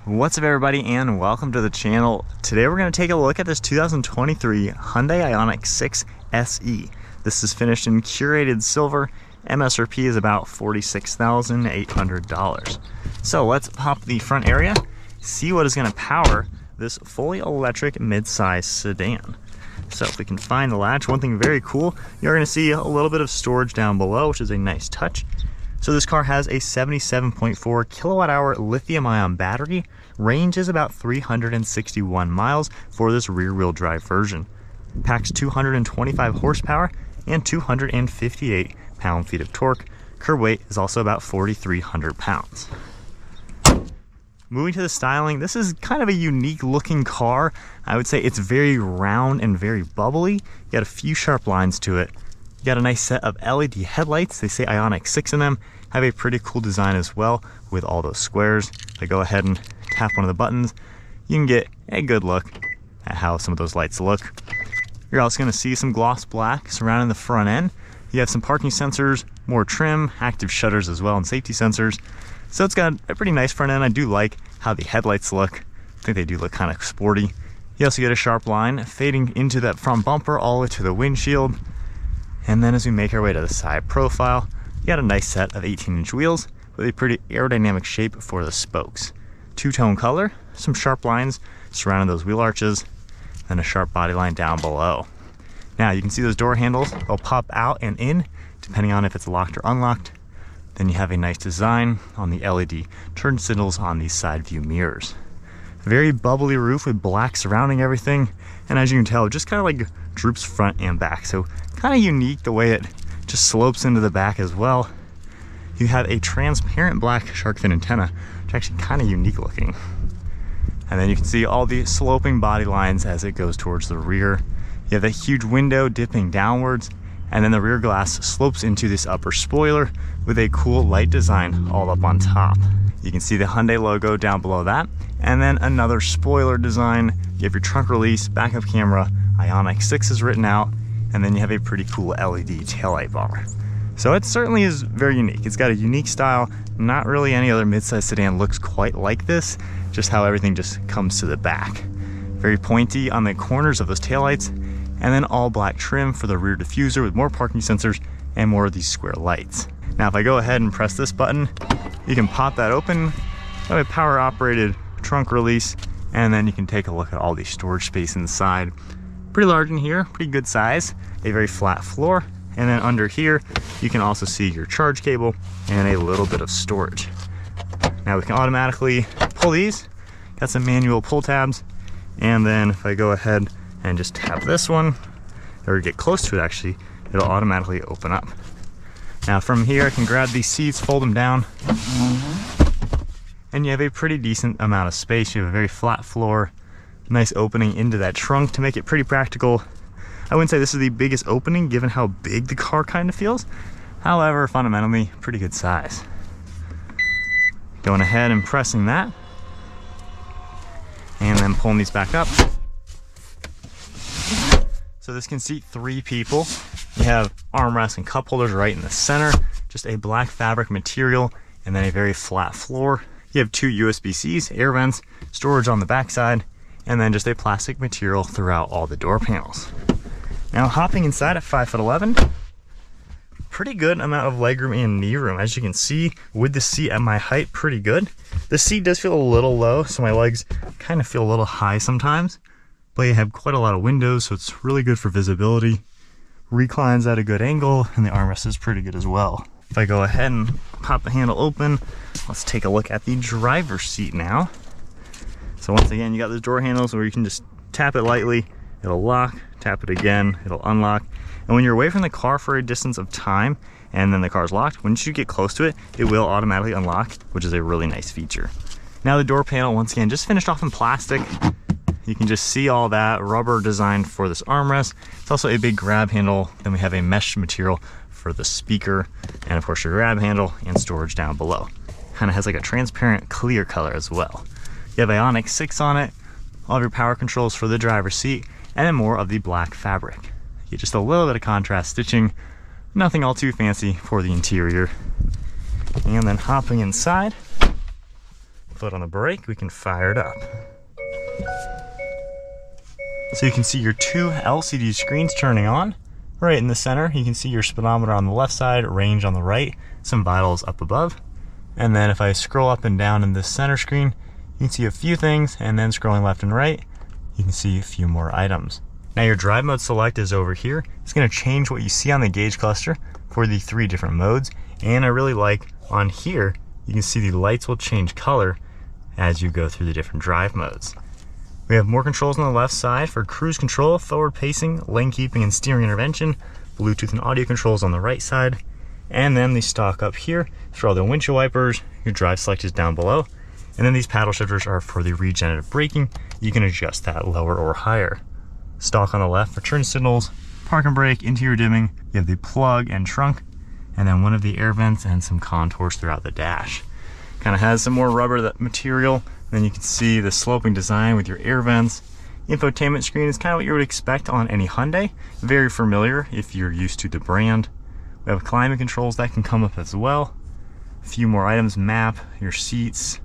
What's up everybody and welcome to the channel. Today we're going to take a look at this 2023 Hyundai IONIQ 6 SE. This is finished in curated silver. MSRP is about $46,800. So let's pop the front area, see what is going to power this fully electric mid-size sedan. So if we can find the latch, one thing very cool, you're going to see a little bit of storage down below, which is a nice touch. So this car has a 77.4 kilowatt hour lithium ion battery. Range is about 361 miles for this rear wheel drive version. Packs 225 horsepower and 258 pound-feet of torque. Curb weight is also about 4,300 pounds. Moving to the styling, this is kind of a unique looking car. I would say it's very round and very bubbly. You got a few sharp lines to it. You got a nice set of LED headlights. They say IONIQ 6 in them. Have a pretty cool design as well with all those squares. If I go ahead and tap one of the buttons, you can get a good look at how some of those lights look. You're also going to see some gloss black surrounding the front end. You have some parking sensors, more trim, active shutters as well, and safety sensors. So it's got a pretty nice front end. I do like how the headlights look. I think they do look kind of sporty. You also get a sharp line fading into that front bumper all the way to the windshield. And then as we make our way to the side profile, you got a nice set of 18-inch wheels with a pretty aerodynamic shape for the spokes. Two-tone color, some sharp lines surrounding those wheel arches, and a sharp body line down below. Now you can see those door handles, they'll pop out and in depending on if it's locked or unlocked. Then you have a nice design on the LED turn signals on these side view mirrors. Very bubbly roof with black surrounding everything, and as you can tell, it just kind of like droops front and back. So kind of unique the way it just slopes into the back as well. You have a transparent black shark fin antenna, which is actually kind of unique looking. And then you can see all the sloping body lines as it goes towards the rear. You have that huge window dipping downwards, and then the rear glass slopes into this upper spoiler with a cool light design all up on top. You can see the Hyundai logo down below that, and then another spoiler design. You have your trunk release, backup camera, IONIQ 6 is written out, and then you have a pretty cool LED taillight bar. So it certainly is very unique. It's got a unique style. Not really any other midsize sedan looks quite like this, just how everything just comes to the back. Very pointy on the corners of those taillights, and then all black trim for the rear diffuser with more parking sensors and more of these square lights. Now if I go ahead and press this button, you can pop that open, have a power operated trunk release, and then you can take a look at all the storage space inside. Pretty large in here, pretty good size, a very flat floor, and then under here you can also see your charge cable and a little bit of storage. Now we can automatically pull these, got some manual pull tabs, and then if I go ahead and just tap this one, or get close to it actually, it'll automatically open up. Now from here I can grab these seats, fold them down, and you have a pretty decent amount of space. You have a very flat floor, nice opening into that trunk to make it pretty practical. I wouldn't say this is the biggest opening given how big the car kind of feels. However, fundamentally, pretty good size. Going ahead and pressing that, and then pulling these back up. So this can seat 3 people. You have armrests and cup holders right in the center, just a black fabric material, and then a very flat floor. You have 2 USB-Cs, air vents, storage on the backside, and then just a plastic material throughout all the door panels. Now hopping inside at 5'11", pretty good amount of legroom and knee room. As you can see with the seat at my height, pretty good. The seat does feel a little low, so my legs kind of feel a little high sometimes, but you have quite a lot of windows, so it's really good for visibility. Reclines at a good angle, and the armrest is pretty good as well. If I go ahead and pop the handle open, let's take a look at the driver's seat now. So once again, you got those door handles where you can just tap it lightly, it'll lock, tap it again, it'll unlock. And when you're away from the car for a distance of time, and then the car's locked, once you get close to it, it will automatically unlock, which is a really nice feature. Now the door panel, once again, just finished off in plastic. You can just see all that rubber design for this armrest. It's also a big grab handle. Then we have a mesh material for the speaker, and of course your grab handle and storage down below. Kind of has like a transparent clear color as well. You have IONIQ 6 on it, all of your power controls for the driver's seat, and then more of the black fabric. You get just a little bit of contrast stitching, nothing all too fancy for the interior. And then hopping inside, foot on the brake, we can fire it up. So you can see your two LCD screens turning on. Right in the center, you can see your speedometer on the left side, range on the right, some vitals up above. And then if I scroll up and down in this center screen, you can see a few things, and then scrolling left and right, you can see a few more items. Now your drive mode select is over here. It's going to change what you see on the gauge cluster for the 3 different modes. And I really like on here, you can see the lights will change color as you go through the different drive modes. We have more controls on the left side for cruise control, forward pacing, lane keeping, and steering intervention. Bluetooth and audio controls on the right side. And then the stock up here for all the windshield wipers. Your drive select is down below. And then these paddle shifters are for the regenerative braking. You can adjust that lower or higher. Stock on the left for turn signals, park and brake, interior dimming. You have the plug and trunk, and then one of the air vents and some contours throughout the dash. Kind of has some more rubber material. Then you can see the sloping design with your air vents. Infotainment screen is kind of what you would expect on any Hyundai. Very familiar if you're used to the brand. We have climate controls that can come up as well. A few more items, map, your seats,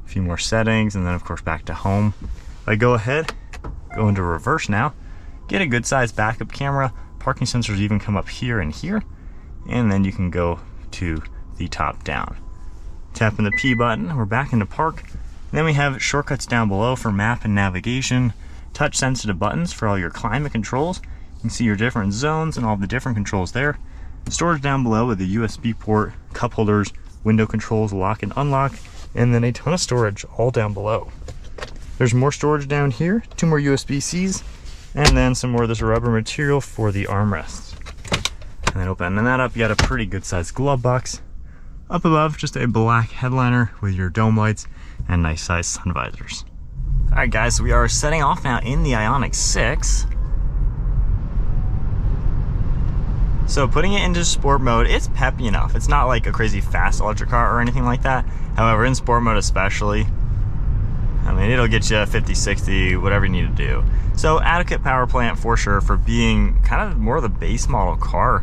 a few more settings, and then of course back to home. If I go ahead, go into reverse now, get a good sized backup camera. Parking sensors even come up here and here. And then you can go to the top down. Tapping the P button, we're back into park. Then we have shortcuts down below for map and navigation, touch sensitive buttons for all your climate controls. You can see your different zones and all the different controls there. Storage down below with the USB port, cup holders, window controls, lock and unlock, and then a ton of storage all down below. There's more storage down here, 2 more USB-Cs, and then some more of this rubber material for the armrests. And then opening that up, you got a pretty good sized glove box. Up above, just a black headliner with your dome lights and nice sized sun visors. All right guys, so we are setting off now in the IONIQ 6. So putting it into sport mode, it's peppy enough. It's not like a crazy fast electric car or anything like that. However, in sport mode especially, I mean, it'll get you 50, 60, whatever you need to do. So adequate power plant for sure for being kind of more of the base model car.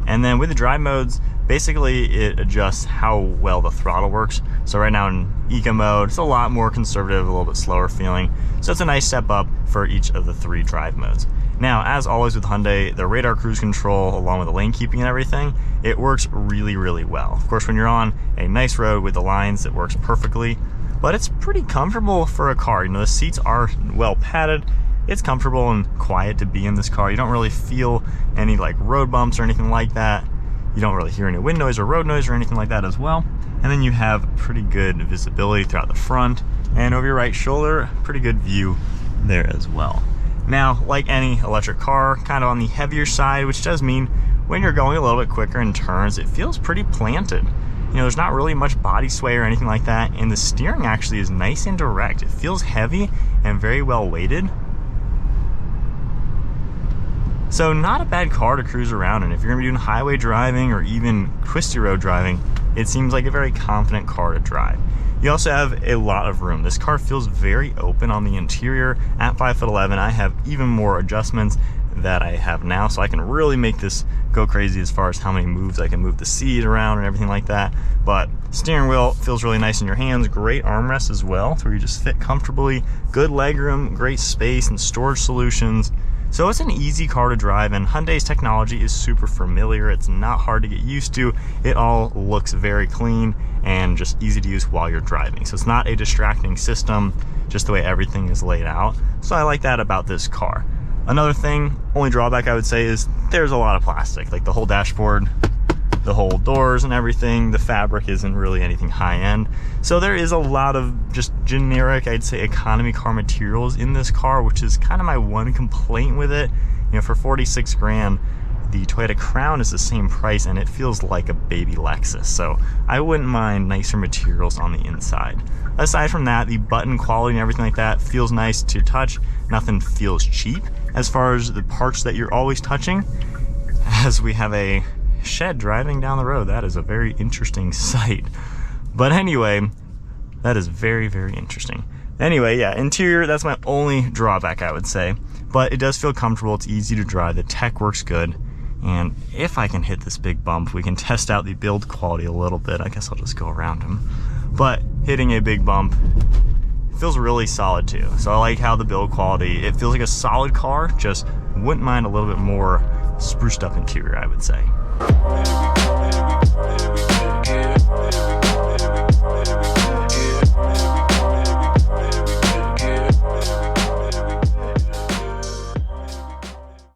And then with the drive modes, basically it adjusts how well the throttle works. So right now in eco mode, it's a lot more conservative, a little bit slower feeling. So it's a nice step up for each of the 3 drive modes. Now, as always with Hyundai, the radar cruise control, along with the lane keeping and everything, it works really, really well. Of course, when you're on a nice road with the lines, it works perfectly, but it's pretty comfortable for a car. You know, the seats are well padded. It's comfortable and quiet to be in this car. You don't really feel any like road bumps or anything like that. You don't really hear any wind noise or road noise or anything like that as well. And then you have pretty good visibility throughout the front and over your right shoulder, pretty good view there as well. Now, like any electric car, kind of on the heavier side, which does mean when you're going a little bit quicker in turns, it feels pretty planted. You know, there's not really much body sway or anything like that, and the steering actually is nice and direct. It feels heavy and very well weighted. So not a bad car to cruise around in. If you're gonna be doing highway driving or even twisty road driving, it seems like a very confident car to drive. You also have a lot of room. This car feels very open on the interior. At 5'11", I have even more adjustments that I have now, so I can really make this go crazy as far as how many moves I can move the seat around and everything like that. But steering wheel feels really nice in your hands. Great armrest as well, where you just fit comfortably. Good legroom, great space and storage solutions. So it's an easy car to drive, and Hyundai's technology is super familiar. It's not hard to get used to. It all looks very clean and just easy to use while you're driving. So it's not a distracting system, just the way everything is laid out. So I like that about this car. Another thing, only drawback I would say, is there's a lot of plastic, like the whole dashboard, the whole doors and everything. The fabric isn't really anything high-end. So there is a lot of just generic, I'd say, economy car materials in this car, which is kind of my one complaint with it. You know, for 46 grand, the Toyota Crown is the same price and it feels like a baby Lexus. So I wouldn't mind nicer materials on the inside. Aside from that, the button quality and everything like that feels nice to touch. Nothing feels cheap. As far as the parts that you're always touching, as we have a shed driving down the road, that is a very interesting sight. But anyway, that is very, very interesting. Anyway, yeah, interior, that's my only drawback, I would say. But it does feel comfortable, it's easy to drive, the tech works good. And if I can hit this big bump, we can test out the build quality a little bit. I guess I'll just go around him. But hitting a big bump. It feels really solid too. So I like how the build quality, it feels like a solid car, just wouldn't mind a little bit more spruced up interior, I would say.